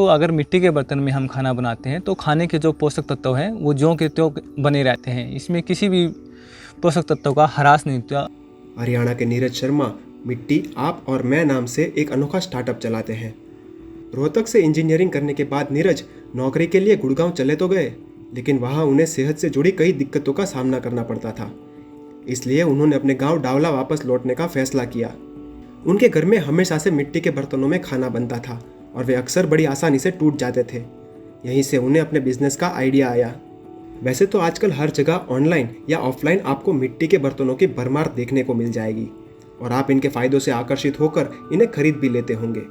अगर मिट्टी के बर्तन में हम खाना बनाते हैं तो खाने के जो पोषक तत्व हैं वो ज्यों के त्यों बने रहते हैं, इसमें किसी भी पोषक तत्व का ह्रास नहीं होता। हरियाणा के नीरज शर्मा मिट्टी आप और मैं नाम से एक अनोखा स्टार्टअप चलाते हैं। रोहतक से इंजीनियरिंग करने के बाद नीरज नौकरी के लिए गुड़गांव चले तो गए, लेकिन वहां उन्हें सेहत से जुड़ी कई दिक्कतों का सामना करना पड़ता था। इसलिए उन्होंने अपने गांव डावला वापस लौटने का फैसला किया। उनके घर में हमेशा से मिट्टी के बर्तनों में खाना बनता था और वे अक्सर बड़ी आसानी से टूट जाते थे। यहीं से उन्हें अपने बिजनेस का आइडिया आया। वैसे तो आजकल हर जगह ऑनलाइन या ऑफलाइन आपको मिट्टी के बर्तनों की भरमार देखने को मिल जाएगी और आप इनके फायदों से आकर्षित होकर इन्हें खरीद भी लेते होंगे।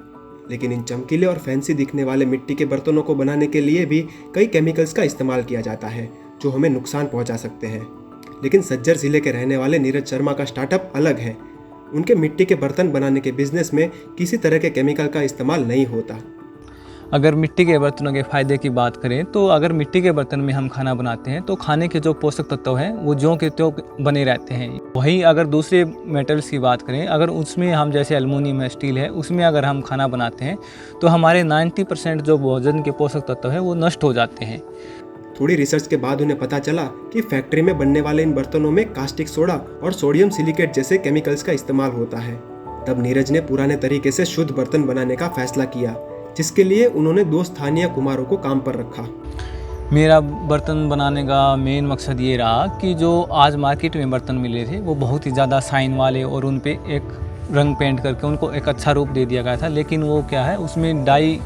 लेकिन इन चमकीले और फैंसी दिखने वाले मिट्टी के बर्तनों को बनाने के लिए भी कई केमिकल्स का इस्तेमाल किया जाता है जो हमें नुकसान पहुंचा सकते हैं। लेकिन सज्जर जिले के रहने वाले नीरज शर्मा का स्टार्टअप अलग है। उनके मिट्टी के बर्तन बनाने के बिजनेस में किसी तरह के केमिकल का इस्तेमाल नहीं होता। अगर मिट्टी के बर्तनों के फ़ायदे की बात करें तो अगर मिट्टी के बर्तन में हम खाना बनाते हैं तो खाने के जो पोषक तत्व हैं वो ज्यों के त्यों बने रहते हैं। वहीं अगर दूसरे मेटल्स की बात करें, अगर उसमें हम जैसे एल्युमिनियम है, स्टील है, उसमें अगर हम खाना बनाते हैं तो हमारे 90% जो भोजन के पोषक तत्व है वो नष्ट हो जाते हैं। थोड़ी रिसर्च के बाद उन्हें पता चला कि फैक्ट्री में बनने वाले इन बर्तनों में कास्टिक सोडा और सोडियम सिलिकेट जैसे केमिकल्स का इस्तेमाल होता है। तब नीरज ने पुराने तरीके से शुद्ध बर्तन बनाने का फैसला किया, जिसके लिए उन्होंने 2 स्थानीय कुम्हारों को काम पर रखा। मेरा बर्तन बनाने का मेन मकसद ये रहा कि जो आज मार्केट में बर्तन मिले थे वो बहुत ही ज़्यादा शाइन वाले और उन पे एक रंग पेंट करके उनको एक अच्छा रूप दे दिया गया था। लेकिन वो क्या है, उसमें डाई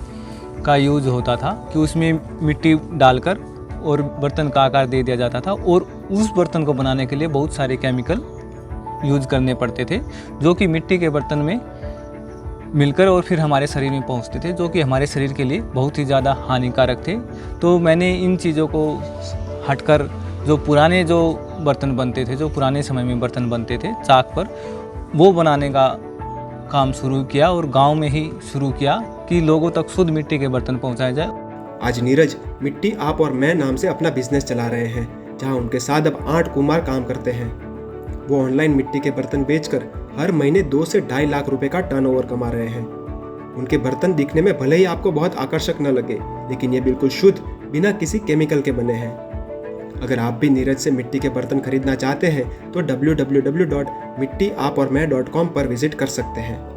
का यूज़ होता था कि उसमें मिट्टी डालकर और बर्तन का आकार दे दिया जाता था और उस बर्तन को बनाने के लिए बहुत सारे केमिकल यूज़ करने पड़ते थे जो कि मिट्टी के बर्तन में मिलकर और फिर हमारे शरीर में पहुंचते थे, जो कि हमारे शरीर के लिए बहुत ही ज़्यादा हानिकारक थे। तो मैंने इन चीज़ों को हटकर जो पुराने जो बर्तन बनते थे, जो पुराने समय में बर्तन बनते थे चाक पर, वो बनाने का काम शुरू किया और गांव में ही शुरू किया कि लोगों तक शुद्ध मिट्टी के बर्तन पहुंचाए जाए। आज नीरज मिट्टी आप और मैं नाम से अपना बिजनेस चला रहे हैं, जहां उनके साथ अब 8 कुम्हार काम करते हैं। वो ऑनलाइन मिट्टी के बर्तन बेचकर हर महीने 2 से 2.5 लाख रुपए का टर्नओवर कमा रहे हैं। उनके बर्तन दिखने में भले ही आपको बहुत आकर्षक न लगे, लेकिन ये बिल्कुल शुद्ध, बिना किसी केमिकल के बने हैं। अगर आप भी नीरज से मिट्टी के बर्तन खरीदना चाहते हैं तो www.mittyapormain.com पर विजिट कर सकते हैं।